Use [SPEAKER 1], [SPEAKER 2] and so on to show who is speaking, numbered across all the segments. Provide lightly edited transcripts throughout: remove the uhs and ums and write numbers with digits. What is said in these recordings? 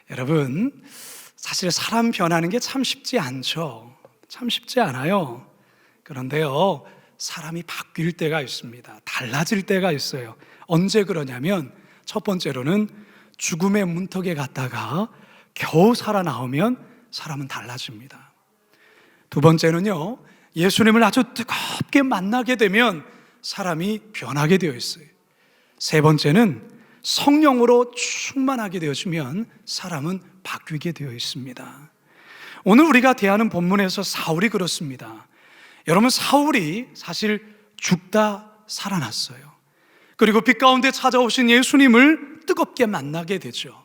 [SPEAKER 1] 여러분, 사실 사람 변하는 게 참 쉽지 않죠. 참 쉽지 않아요. 그런데요, 사람이 바뀔 때가 있습니다. 달라질 때가 있어요. 언제 그러냐면, 첫 번째로는 죽음의 문턱에 갔다가 겨우 살아나오면 사람은 달라집니다. 두 번째는요, 예수님을 아주 뜨겁게 만나게 되면 사람이 변하게 되어 있어요. 세 번째는 성령으로 충만하게 되어지면 사람은 바뀌게 되어 있습니다. 오늘 우리가 대하는 본문에서 사울이 그렇습니다. 여러분, 사울이 사실 죽다 살아났어요. 그리고 빛 가운데 찾아오신 예수님을 뜨겁게 만나게 되죠.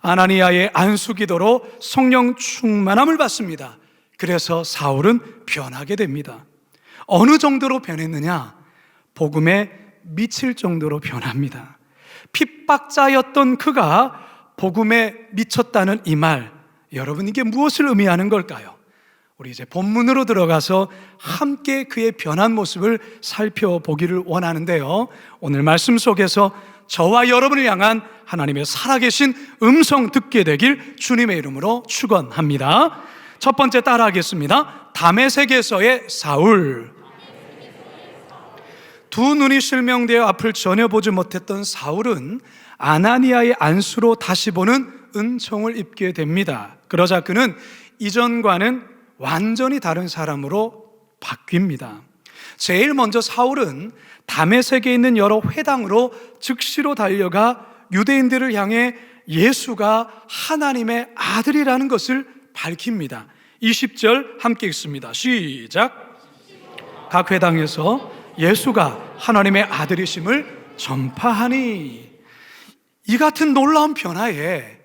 [SPEAKER 1] 아나니아의 안수기도로 성령 충만함을 받습니다. 그래서 사울은 변하게 됩니다. 어느 정도로 변했느냐? 복음에 미칠 정도로 변합니다. 핍박자였던 그가 복음에 미쳤다는 이 말, 여러분, 이게 무엇을 의미하는 걸까요? 우리 이제 본문으로 들어가서 함께 그의 변한 모습을 살펴보기를 원하는데요, 오늘 말씀 속에서 저와 여러분을 향한 하나님의 살아계신 음성 듣게 되길 주님의 이름으로 축원합니다. 첫 번째 따라하겠습니다. 다메섹에서의 사울. 두 눈이 실명되어 앞을 전혀 보지 못했던 사울은 아나니아의 안수로 다시 보는 은총을 입게 됩니다. 그러자 그는 이전과는 완전히 다른 사람으로 바뀝니다. 제일 먼저 사울은 다메섹에 있는 여러 회당으로 즉시로 달려가 유대인들을 향해 예수가 하나님의 아들이라는 것을 밝힙니다. 20절 함께 읽습니다. 시작. 각 회당에서 예수가 하나님의 아들이심을 전파하니. 이 같은 놀라운 변화에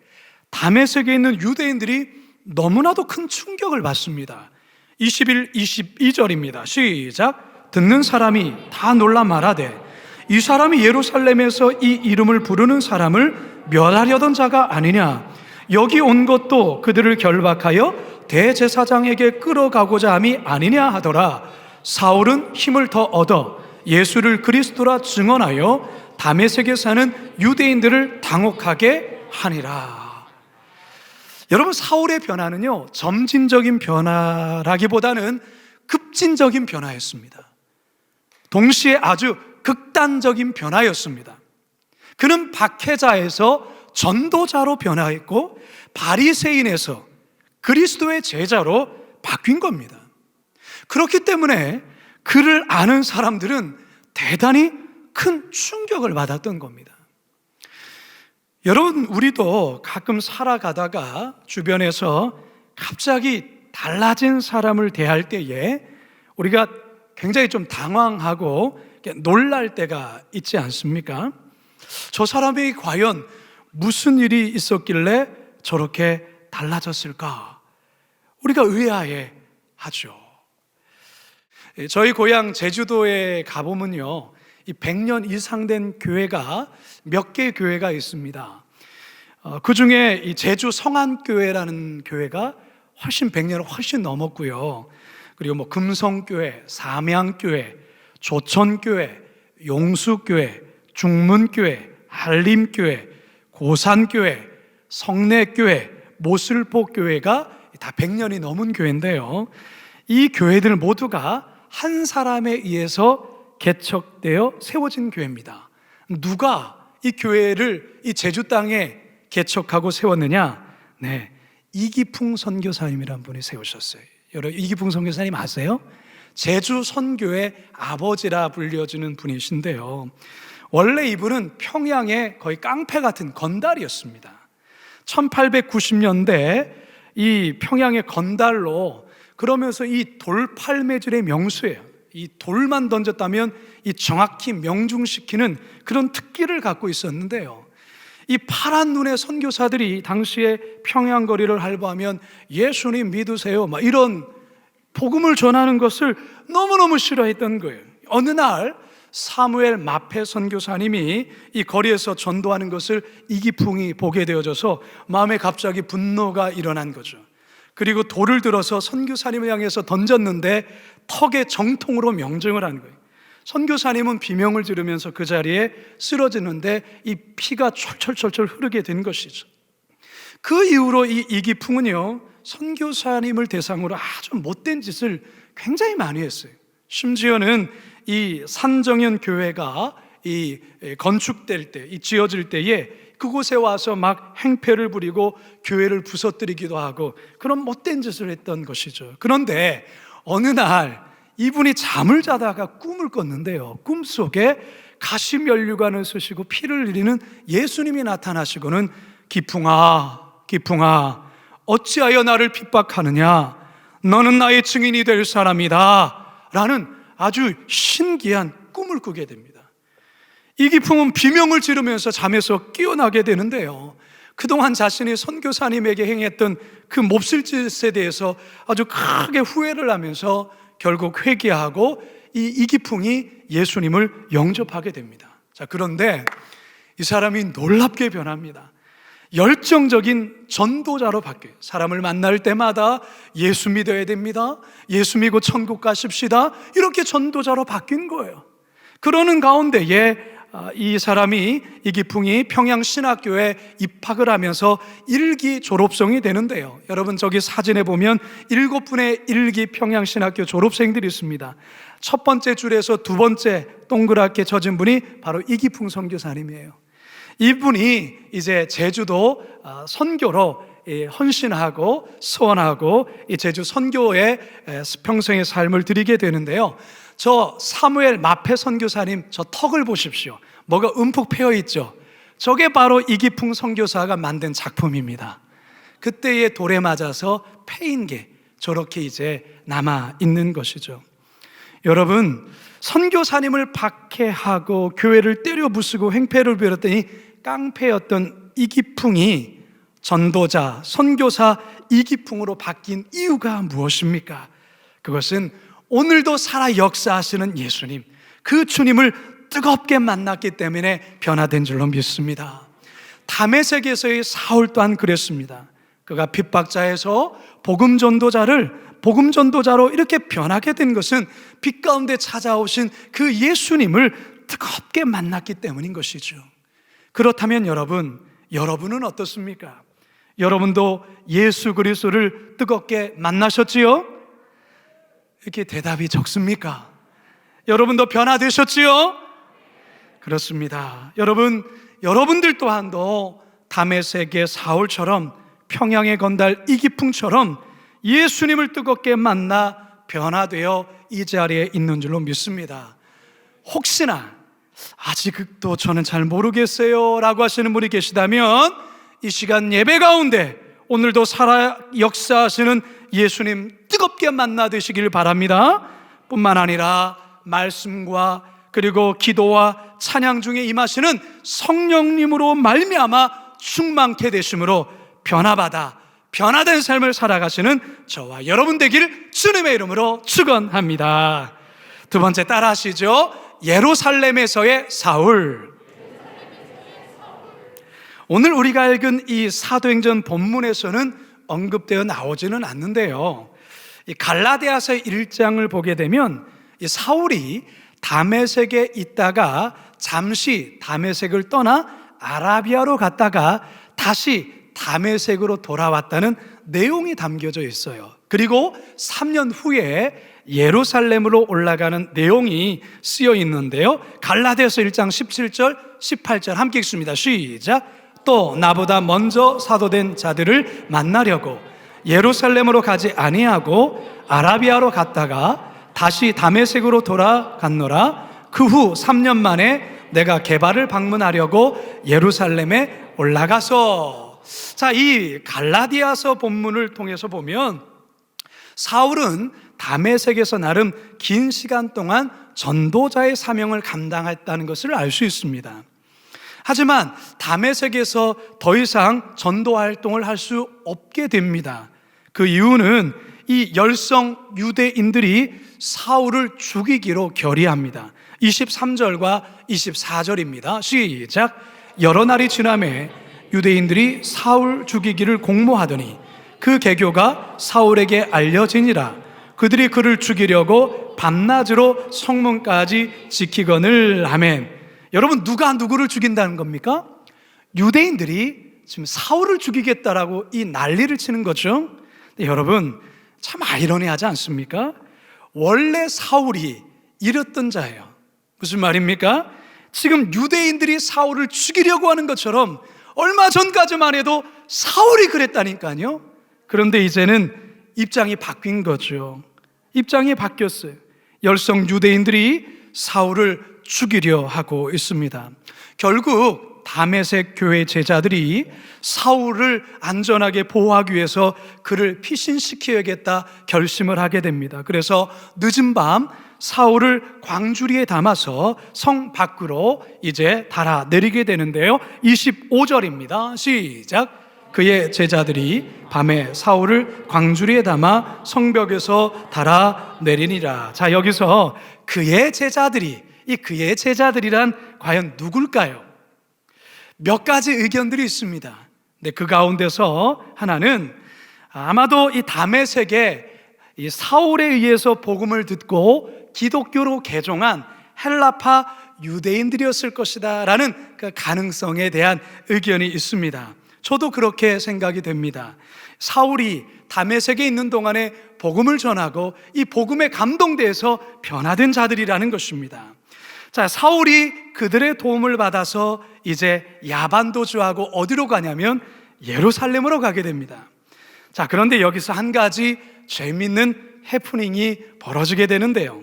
[SPEAKER 1] 다메섹에 있는 유대인들이 너무나도 큰 충격을 받습니다. 21, 22절입니다. 시작. 듣는 사람이 다 놀라 말하되 이 사람이 예루살렘에서 이 이름을 부르는 사람을 멸하려던 자가 아니냐. 여기 온 것도 그들을 결박하여 대제사장에게 끌어가고자 함이 아니냐 하더라. 사울은 힘을 더 얻어 예수를 그리스도라 증언하여 다메섹에 사는 유대인들을 당혹하게 하니라. 여러분, 사울의 변화는요, 점진적인 변화라기보다는 급진적인 변화였습니다. 동시에 아주 극단적인 변화였습니다. 그는 박해자에서 전도자로 변화했고 바리새인에서 그리스도의 제자로 바뀐 겁니다. 그렇기 때문에 그를 아는 사람들은 대단히 큰 충격을 받았던 겁니다. 여러분, 우리도 가끔 살아가다가 주변에서 갑자기 달라진 사람을 대할 때에 우리가 굉장히 좀 당황하고 놀랄 때가 있지 않습니까? 저 사람이 과연 무슨 일이 있었길래 저렇게 달라졌을까? 우리가 의아해 하죠. 저희 고향 제주도에 가보면요, 이 100년 이상 된 교회가 몇 개 교회가 있습니다. 그 중에 이 제주 성안교회라는 교회가 100년을 훨씬 넘었고요. 그리고 뭐 금성교회, 삼양교회, 조천교회, 용수교회, 중문교회, 한림교회, 고산교회, 성내교회, 모슬포교회가 다 100년이 넘은 교회인데요, 이 교회들 모두가 한 사람에 의해서 개척되어 세워진 교회입니다. 누가 이 교회를 이 제주 땅에 개척하고 세웠느냐? 네, 이기풍 선교사님이라는 분이 세우셨어요. 여러분, 이기풍 선교사님 아세요? 제주 선교의 아버지라 불려지는 분이신데요, 원래 이분은 평양의 거의 깡패 같은 건달이었습니다. 1890년대 이 평양의 건달로, 그러면서 이 돌팔매질의 명수예요. 이 돌만 던졌다면 이 정확히 명중시키는 그런 특기를 갖고 있었는데요, 이 파란 눈의 선교사들이 당시에 평양 거리를 할보하면 예수님 믿으세요, 막 이런 복음을 전하는 것을 너무너무 싫어했던 거예요. 어느 날 사무엘 마페 선교사님이 이 거리에서 전도하는 것을 이기풍이 보게 되어져서 마음에 갑자기 분노가 일어난 거죠. 그리고 돌을 들어서 선교사님을 향해서 던졌는데 턱에 정통으로 명중을 한 거예요. 선교사님은 비명을 지르면서 그 자리에 쓰러지는데 이 피가 철철철철 흐르게 된 것이죠. 그 이후로 이 이기풍은요, 선교사님을 대상으로 아주 못된 짓을 굉장히 많이 했어요. 심지어는 이 산정현 교회가 이 건축될 때, 이 지어질 때에 그곳에 와서 막 행패를 부리고 교회를 부서뜨리기도 하고 그런 못된 짓을 했던 것이죠. 그런데 어느 날 이분이 잠을 자다가 꿈을 꿨는데요, 꿈속에 가시면류관을 쓰시고 피를 흘리는 예수님이 나타나시고는 기풍아, 기풍아, 어찌하여 나를 핍박하느냐? 너는 나의 증인이 될 사람이다 라는 아주 신기한 꿈을 꾸게 됩니다. 이기풍은 비명을 지르면서 잠에서 깨어나게 되는데요, 그동안 자신이 선교사님에게 행했던 그 몹쓸 짓에 대해서 아주 크게 후회를 하면서 결국 회개하고 이 이기풍이 예수님을 영접하게 됩니다. 자, 그런데 이 사람이 놀랍게 변합니다. 열정적인 전도자로 바뀌어요. 사람을 만날 때마다 예수 믿어야 됩니다, 예수 믿고 천국 가십시다, 이렇게 전도자로 바뀐 거예요. 그러는 가운데에 이 사람이, 이기풍이 평양신학교에 입학을 하면서 1기 졸업생이 되는데요, 여러분 저기 사진에 보면 7분의 1기 평양신학교 졸업생들이 있습니다. 첫 번째 줄에서 두 번째 동그랗게 젖은 분이 바로 이기풍 선교사님이에요. 이분이 이제 제주도 선교로 헌신하고 소원하고 이 제주 선교에 평생의 삶을 드리게 되는데요, 저 사무엘 마페 선교사님 저 턱을 보십시오. 뭐가 움푹 패여 있죠? 저게 바로 이기풍 선교사가 만든 작품입니다. 그때의 돌에 맞아서 패인 게 저렇게 이제 남아 있는 것이죠. 여러분, 선교사님을 박해하고 교회를 때려 부수고 행패를 부렸더니 깡패였던 이기풍이 전도자, 선교사 이기풍으로 바뀐 이유가 무엇입니까? 그것은 오늘도 살아 역사하시는 예수님, 그 주님을 뜨겁게 만났기 때문에 변화된 줄로 믿습니다. 다메섹에서의 사울 또한 그랬습니다. 그가 핍박자에서 복음 전도자로 이렇게 변하게 된 것은 빛 가운데 찾아오신 그 예수님을 뜨겁게 만났기 때문인 것이죠. 그렇다면 여러분은 어떻습니까? 여러분도 예수 그리스도를 뜨겁게 만나셨지요? 이렇게 대답이 적습니까? 여러분도 변화되셨지요? 그렇습니다. 여러분들 또한도 다메섹의 사울처럼, 평양의 건달 이기풍처럼 예수님을 뜨겁게 만나 변화되어 이 자리에 있는 줄로 믿습니다. 혹시나 아직도 저는 잘 모르겠어요 라고 하시는 분이 계시다면 이 시간 예배 가운데 오늘도 살아 역사하시는 예수님 뜨겁게 만나 되시길 바랍니다. 뿐만 아니라 말씀과 그리고 기도와 찬양 중에 임하시는 성령님으로 말미암아 충만케 되심으로 변화된 삶을 살아가시는 저와 여러분 되길 주님의 이름으로 축원합니다. 두 번째 따라하시죠. 예루살렘에서의 사울. 오늘 우리가 읽은 이 사도행전 본문에서는 언급되어 나오지는 않는데요, 이 갈라디아서 1장을 보게 되면 이 사울이 다메섹에 있다가 잠시 다메섹을 떠나 아라비아로 갔다가 다시 다메섹으로 돌아왔다는 내용이 담겨져 있어요. 그리고 3년 후에 예루살렘으로 올라가는 내용이 쓰여 있는데요, 갈라디아서 1장 17절 18절 함께 읽습니다. 시작. 또 나보다 먼저 사도된 자들을 만나려고 예루살렘으로 가지 아니하고 아라비아로 갔다가 다시 다메섹으로 돌아갔노라. 그 후 3년 만에 내가 게바를 방문하려고 예루살렘에 올라가서. 자, 이 갈라디아서 본문을 통해서 보면 사울은 다메섹에서 나름 긴 시간 동안 전도자의 사명을 감당했다는 것을 알 수 있습니다. 하지만 다메섹에서 더 이상 전도 활동을 할 수 없게 됩니다. 그 이유는 이 열성 유대인들이 사울을 죽이기로 결의합니다. 23절과 24절입니다. 시작. 여러 날이 지나매 유대인들이 사울 죽이기를 공모하더니 그 계교가 사울에게 알려지니라. 그들이 그를 죽이려고 밤낮으로 성문까지 지키거늘. 아멘. 여러분, 누가 누구를 죽인다는 겁니까? 유대인들이 지금 사울을 죽이겠다라고 이 난리를 치는 거죠. 근데 여러분, 참 아이러니하지 않습니까? 원래 사울이 이랬던 자예요. 무슨 말입니까? 지금 유대인들이 사울을 죽이려고 하는 것처럼 얼마 전까지만 해도 사울이 그랬다니까요. 그런데 이제는 입장이 바뀐 거죠. 입장이 바뀌었어요. 열성 유대인들이 사울을 죽이려 하고 있습니다. 결국 다메섹 교회 제자들이 사울을 안전하게 보호하기 위해서 그를 피신시켜야겠다 결심을 하게 됩니다. 그래서 늦은 밤 사울을 광주리에 담아서 성 밖으로 이제 달아내리게 되는데요. 25절입니다. 시작. 그의 제자들이 밤에 사울을 광주리에 담아 성벽에서 달아내리니라. 자, 여기서 그의 제자들이, 이 그의 제자들이란 과연 누굴까요? 몇 가지 의견들이 있습니다. 근데 그 가운데서 하나는 아마도 이 다메섹에 이 사울에 의해서 복음을 듣고 기독교로 개종한 헬라파 유대인들이었을 것이다 라는 그 가능성에 대한 의견이 있습니다. 저도 그렇게 생각이 됩니다. 사울이 다메섹에 있는 동안에 복음을 전하고 이 복음에 감동돼서 변화된 자들이라는 것입니다. 자, 사울이 그들의 도움을 받아서 이제 야반도주하고 어디로 가냐면 예루살렘으로 가게 됩니다. 자, 그런데 여기서 한 가지 재미있는 해프닝이 벌어지게 되는데요.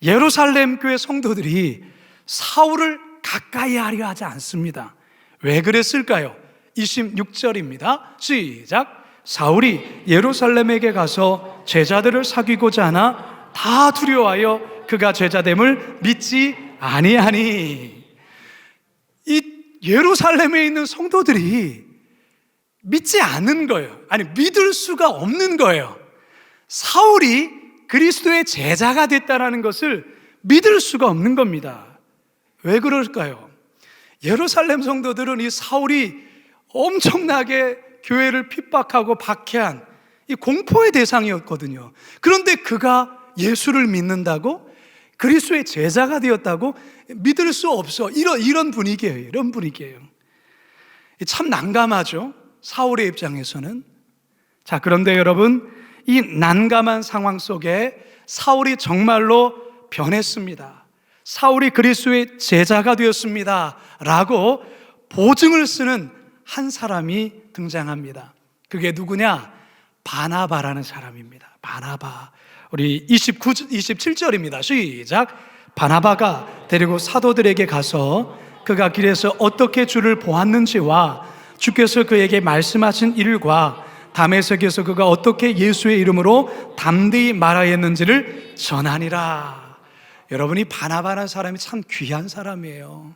[SPEAKER 1] 예루살렘 교회 성도들이 사울을 가까이 하려 하지 않습니다. 왜 그랬을까요? 26절입니다. 시작. 사울이 예루살렘에게 가서 제자들을 사귀고자 하나 다 두려워하여 그가 제자됨을 믿지 아니하니. 이 예루살렘에 있는 성도들이 믿지 않는 거예요. 아니, 믿을 수가 없는 거예요. 사울이 그리스도의 제자가 됐다는 것을 믿을 수가 없는 겁니다. 왜 그럴까요? 예루살렘 성도들은 이 사울이 엄청나게 교회를 핍박하고 박해한 이 공포의 대상이었거든요. 그런데 그가 예수를 믿는다고? 그리스도의 제자가 되었다고? 믿을 수 없어. 이런 분위기예요. 이런 분위기예요. 참 난감하죠. 사울의 입장에서는. 자, 그런데 여러분, 이 난감한 상황 속에 사울이 정말로 변했습니다. 사울이 그리스도의 제자가 되었습니다 라고 보증을 쓰는 한 사람이 등장합니다. 그게 누구냐? 바나바라는 사람입니다. 바나바. 우리 27절입니다. 시작. 바나바가 데리고 사도들에게 가서 그가 길에서 어떻게 주를 보았는지와 주께서 그에게 말씀하신 일과 다메섹에서 그가 어떻게 예수의 이름으로 담대히 말하였는지를 전하니라. 여러분이 바나바라는 사람이 참 귀한 사람이에요.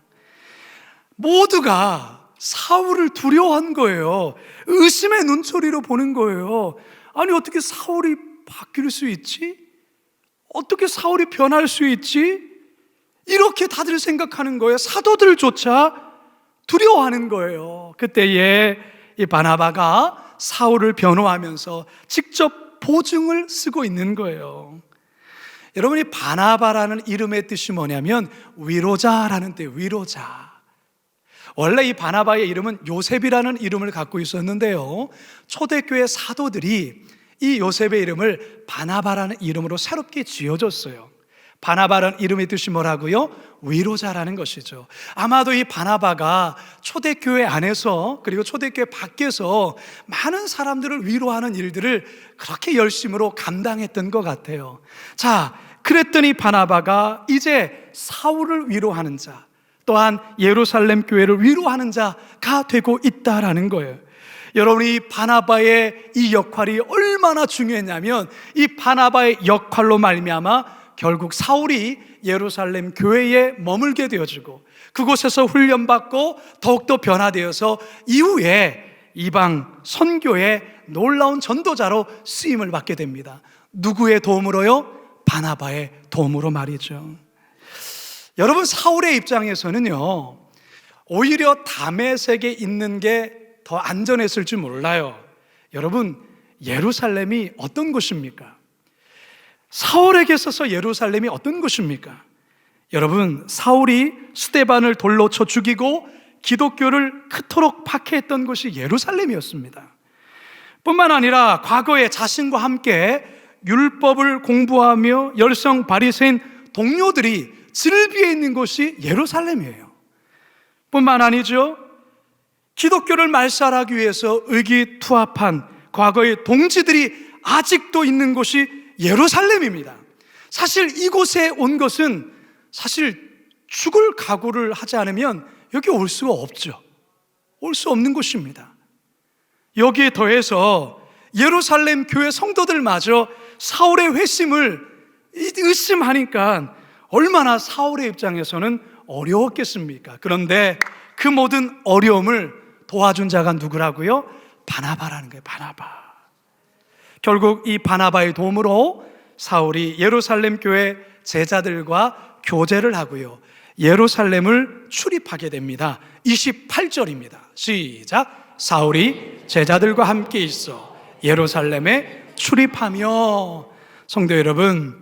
[SPEAKER 1] 모두가 사울을 두려워한 거예요. 의심의 눈초리로 보는 거예요. 아니, 어떻게 사울이 바뀔 수 있지? 어떻게 사울이 변할 수 있지? 이렇게 다들 생각하는 거예요. 사도들조차 두려워하는 거예요. 그때에 이 바나바가 사울을 변호하면서 직접 보증을 쓰고 있는 거예요. 여러분이 바나바라는 이름의 뜻이 뭐냐면 위로자라는 뜻이에요. 위로자. 원래 이 바나바의 이름은 요셉이라는 이름을 갖고 있었는데요, 초대교회 사도들이 이 요셉의 이름을 바나바라는 이름으로 새롭게 지어줬어요. 바나바라는 이름의 뜻이 뭐라고요? 위로자라는 것이죠. 아마도 이 바나바가 초대교회 안에서 그리고 초대교회 밖에서 많은 사람들을 위로하는 일들을 그렇게 열심으로 감당했던 것 같아요. 자, 그랬더니 바나바가 이제 사울을 위로하는 자, 또한 예루살렘 교회를 위로하는 자가 되고 있다라는 거예요. 여러분이 바나바의 이 역할이 얼마나 중요했냐면 이 바나바의 역할로 말미암아 결국 사울이 예루살렘 교회에 머물게 되어지고 그곳에서 훈련받고 더욱더 변화되어서 이후에 이방 선교의 놀라운 전도자로 쓰임을 받게 됩니다. 누구의 도움으로요? 바나바의 도움으로 말이죠. 여러분, 사울의 입장에서는요, 오히려 다메섹에 있는 게 더 안전했을 줄 몰라요. 여러분, 예루살렘이 어떤 곳입니까? 사울에게 있어서 예루살렘이 어떤 곳입니까? 여러분, 사울이 스데반을 돌로 쳐 죽이고 기독교를 그토록 박해했던 곳이 예루살렘이었습니다. 뿐만 아니라 과거에 자신과 함께 율법을 공부하며 열성 바리새인 동료들이 즐비해 있는 곳이 예루살렘이에요. 뿐만 아니죠, 기독교를 말살하기 위해서 의기투합한 과거의 동지들이 아직도 있는 곳이 예루살렘입니다. 사실 이곳에 온 것은 사실 죽을 각오를 하지 않으면 여기 올 수가 없죠. 올 수 없는 곳입니다. 여기에 더해서 예루살렘 교회 성도들마저 사울의 회심을 의심하니까 얼마나 사울의 입장에서는 어려웠겠습니까? 그런데 그 모든 어려움을 도와준 자가 누구라고요? 바나바라는 거예요. 바나바. 결국 이 바나바의 도움으로 사울이 예루살렘 교회 제자들과 교제를 하고요, 예루살렘을 출입하게 됩니다. 28절입니다. 시작. 사울이 제자들과 함께 있어 예루살렘에 출입하며. 성도 여러분,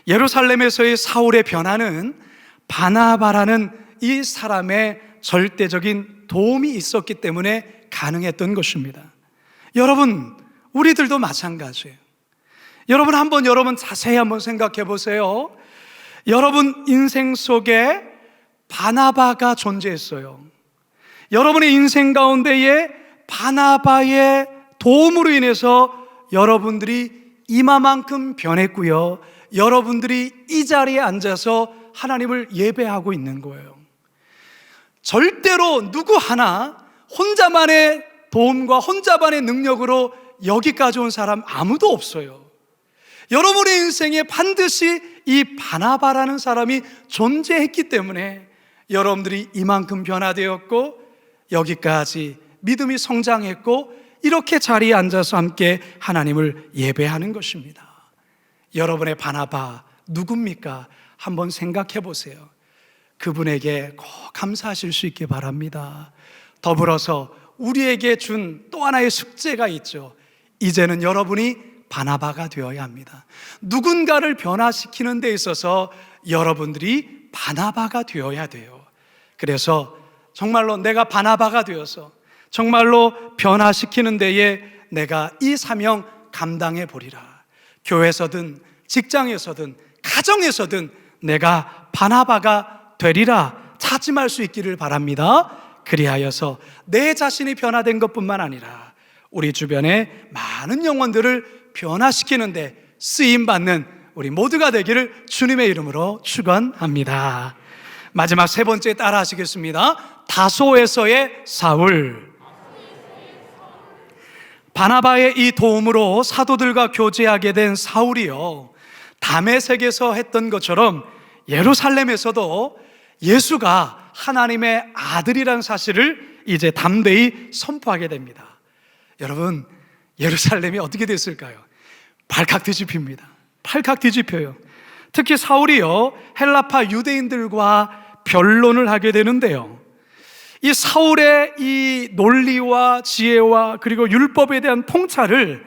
[SPEAKER 1] 예루살렘에서의 사울의 변화는 바나바라는 이 사람의 절대적인 도움이 있었기 때문에 가능했던 것입니다. 여러분, 우리들도 마찬가지예요. 여러분 자세히 한번 생각해 보세요. 여러분 인생 속에 바나바가 존재했어요. 여러분의 인생 가운데에 바나바의 도움으로 인해서 여러분들이 이마만큼 변했고요, 여러분들이 이 자리에 앉아서 하나님을 예배하고 있는 거예요. 절대로 누구 하나 혼자만의 도움과 혼자만의 능력으로 여기까지 온 사람 아무도 없어요. 여러분의 인생에 반드시 이 바나바라는 사람이 존재했기 때문에 여러분들이 이만큼 변화되었고 여기까지 믿음이 성장했고 이렇게 자리에 앉아서 함께 하나님을 예배하는 것입니다. 여러분의 바나바 누굽니까? 한번 생각해 보세요. 그분에게 꼭 감사하실 수 있기 바랍니다. 더불어서 우리에게 준 또 하나의 숙제가 있죠. 이제는 여러분이 바나바가 되어야 합니다. 누군가를 변화시키는 데 있어서 여러분들이 바나바가 되어야 돼요. 그래서 정말로 내가 바나바가 되어서 정말로 변화시키는 데에 내가 이 사명 감당해 보리라. 교회에서든 직장에서든 가정에서든 내가 바나바가 되리라 다짐할 수 있기를 바랍니다. 그리하여서 내 자신이 변화된 것뿐만 아니라 우리 주변에 많은 영혼들을 변화시키는데 쓰임받는 우리 모두가 되기를 주님의 이름으로 축원합니다. 마지막 세 번째 따라 하시겠습니다. 다소에서의 사울. 바나바의 이 도움으로 사도들과 교제하게 된 사울이요, 다메섹에서 했던 것처럼 예루살렘에서도 예수가 하나님의 아들이라는 사실을 이제 담대히 선포하게 됩니다. 여러분, 예루살렘이 어떻게 됐을까요? 발칵 뒤집힙니다. 발칵 뒤집혀요. 특히 사울이요, 헬라파 유대인들과 변론을 하게 되는데요, 이 사울의 이 논리와 지혜와 그리고 율법에 대한 통찰을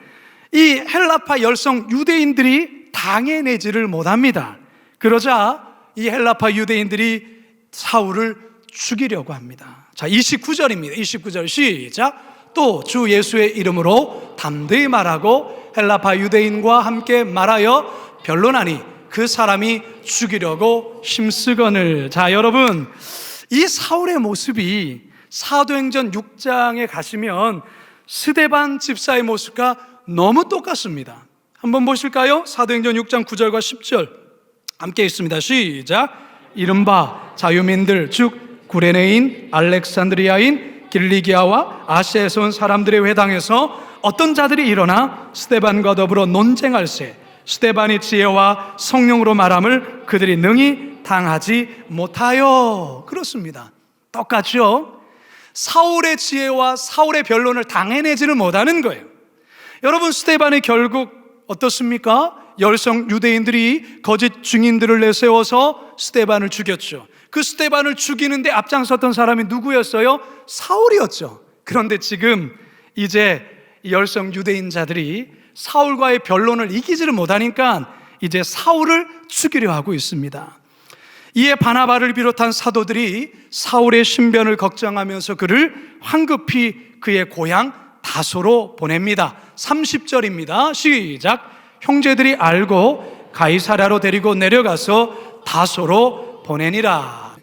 [SPEAKER 1] 이 헬라파 열성 유대인들이 당해내지를 못합니다. 그러자 이 헬라파 유대인들이 사울을 죽이려고 합니다. 자, 29절입니다. 29절 시작. 또 주 예수의 이름으로 담대히 말하고 헬라파 유대인과 함께 말하여 변론하니 그 사람이 죽이려고 힘쓰거늘. 자, 여러분, 이 사울의 모습이 사도행전 6장에 가시면 스데반 집사의 모습과 너무 똑같습니다. 한번 보실까요? 사도행전 6장 9절과 10절 함께 있습니다. 시작. 이른바 자유민들 즉 구레네인, 알렉산드리아인, 길리기아와 아시아에서 온 사람들의 회당에서 어떤 자들이 일어나 스데반과 더불어 논쟁할세 스데반이 지혜와 성령으로 말함을 그들이 능히 당하지 못하여. 그렇습니다. 똑같죠? 사울의 지혜와 사울의 변론을 당해내지는 못하는 거예요. 여러분, 스데반이 결국 어떻습니까? 열성 유대인들이 거짓 증인들을 내세워서 스데반을 죽였죠. 그 스데반을 죽이는데 앞장섰던 사람이 누구였어요? 사울이었죠. 그런데 지금 이제 열성 유대인자들이 사울과의 변론을 이기지를 못하니까 이제 사울을 죽이려 하고 있습니다. 이에 바나바를 비롯한 사도들이 사울의 신변을 걱정하면서 그를 황급히 그의 고향 다소로 보냅니다. 30절입니다. 시작. 형제들이 알고 가이사랴로 데리고 내려가서 다소로 보내니라.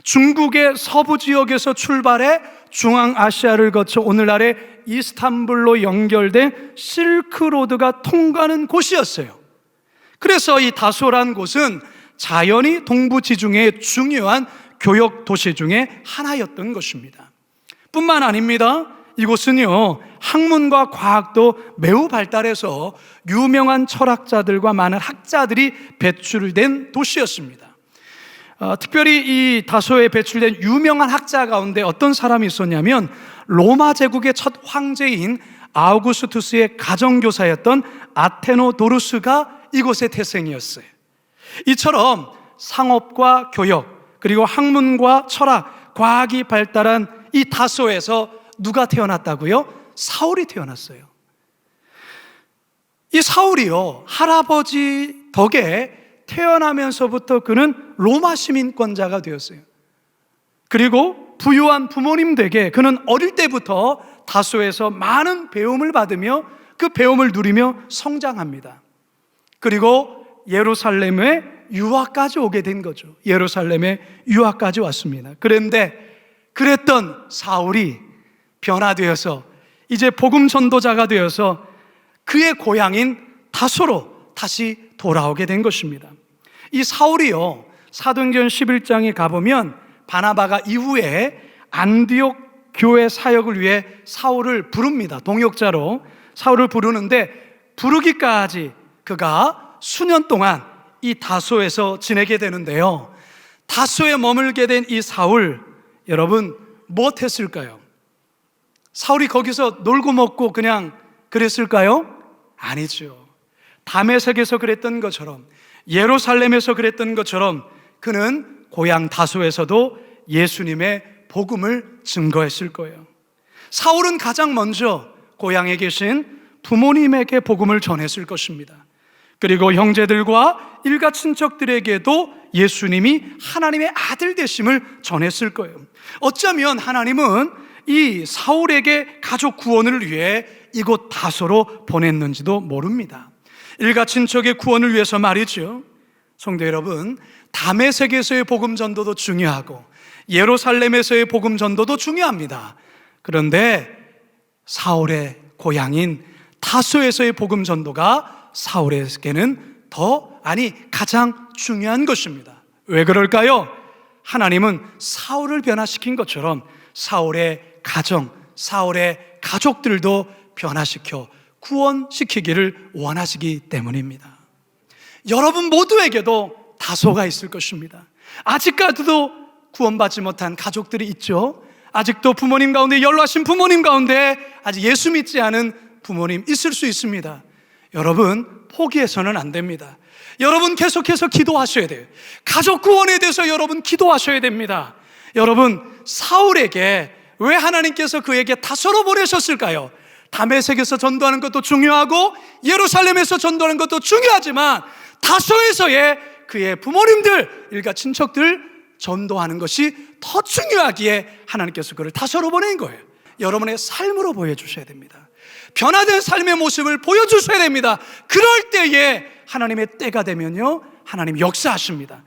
[SPEAKER 1] 중국의 서부 지역에서 출발해 중앙아시아를 거쳐 오늘날의 이스탄불로 연결된 실크로드가 통과하는 곳이었어요. 그래서 이 다소란 곳은 자연히 동부 지중해의 중요한 교역 도시 중에 하나였던 것입니다. 뿐만 아닙니다. 이곳은요, 학문과 과학도 매우 발달해서 유명한 철학자들과 많은 학자들이 배출된 도시였습니다. 특별히 이 다소에 배출된 유명한 학자 가운데 어떤 사람이 있었냐면 로마 제국의 첫 황제인 아우구스투스의 가정교사였던 아테노도루스가 이곳의 태생이었어요. 이처럼 상업과 교역, 그리고 학문과 철학, 과학이 발달한 이 다소에서 누가 태어났다고요? 사울이 태어났어요. 이 사울이요, 할아버지 덕에 태어나면서부터 그는 로마 시민권자가 되었어요. 그리고 부유한 부모님 댁에 그는 어릴 때부터 다소에서 많은 배움을 받으며 그 배움을 누리며 성장합니다. 그리고 예루살렘에 유학까지 오게 된 거죠. 예루살렘에 유학까지 왔습니다. 그런데 그랬던 사울이 변화되어서 이제 복음 전도자가 되어서 그의 고향인 다소로 다시 돌아오게 된 것입니다. 이 사울이요, 사도행전 11장에 가보면 바나바가 이후에 안디옥 교회 사역을 위해 사울을 부릅니다. 동역자로 사울을 부르는데 부르기까지 그가 수년 동안 이 다소에서 지내게 되는데요, 다소에 머물게 된 이 사울, 여러분 무엇했을까요? 사울이 거기서 놀고 먹고 그냥 그랬을까요? 아니죠. 다메섹에서 그랬던 것처럼, 예루살렘에서 그랬던 것처럼 그는 고향 다소에서도 예수님의 복음을 증거했을 거예요. 사울은 가장 먼저 고향에 계신 부모님에게 복음을 전했을 것입니다. 그리고 형제들과 일가 친척들에게도 예수님이 하나님의 아들 되심을 전했을 거예요. 어쩌면 하나님은 이 사울에게 가족 구원을 위해 이곳 다소로 보냈는지도 모릅니다. 일가 친척의 구원을 위해서 말이죠. 성도 여러분, 다메섹에서의 복음 전도도 중요하고 예루살렘에서의 복음 전도도 중요합니다. 그런데 사울의 고향인 다소에서의 복음 전도가 사울에게는 가장 중요한 것입니다. 왜 그럴까요? 하나님은 사울을 변화시킨 것처럼 사울의 가정, 사울의 가족들도 변화시켜 구원시키기를 원하시기 때문입니다. 여러분 모두에게도 다소가 있을 것입니다. 아직까지도 구원받지 못한 가족들이 있죠. 아직도 부모님 가운데, 연로하신 부모님 가운데 아직 예수 믿지 않은 부모님 있을 수 있습니다. 여러분 포기해서는 안 됩니다. 여러분 계속해서 기도하셔야 돼요. 가족 구원에 대해서 여러분 기도하셔야 됩니다. 여러분, 사울에게 왜 하나님께서 그에게 다소로 보내셨을까요? 다메섹에서 전도하는 것도 중요하고 예루살렘에서 전도하는 것도 중요하지만 다소에서의 그의 부모님들, 일가 친척들 전도하는 것이 더 중요하기에 하나님께서 그를 다소로 보낸 거예요. 여러분의 삶으로 보여주셔야 됩니다. 변화된 삶의 모습을 보여주셔야 됩니다. 그럴 때에 하나님의 때가 되면요, 하나님 역사하십니다.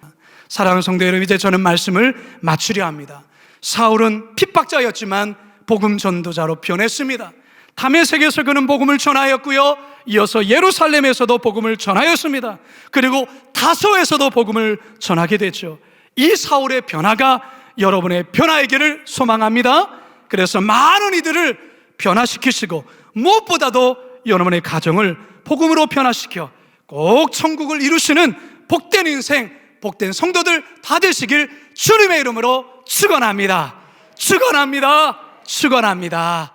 [SPEAKER 1] 사랑하는 성도 여러분, 이제 저는 말씀을 마치려 합니다. 사울은 핍박자였지만 복음 전도자로 변했습니다. 다메섹에서 그는 복음을 전하였고요, 이어서 예루살렘에서도 복음을 전하였습니다. 그리고 다소에서도 복음을 전하게 됐죠. 이 사울의 변화가 여러분의 변화이기를 소망합니다. 그래서 많은 이들을 변화시키시고 무엇보다도 여러분의 가정을 복음으로 변화시켜 꼭 천국을 이루시는 복된 인생, 복된 성도들 다 되시길 주님의 이름으로 축원합니다. 축원합니다. 축원합니다.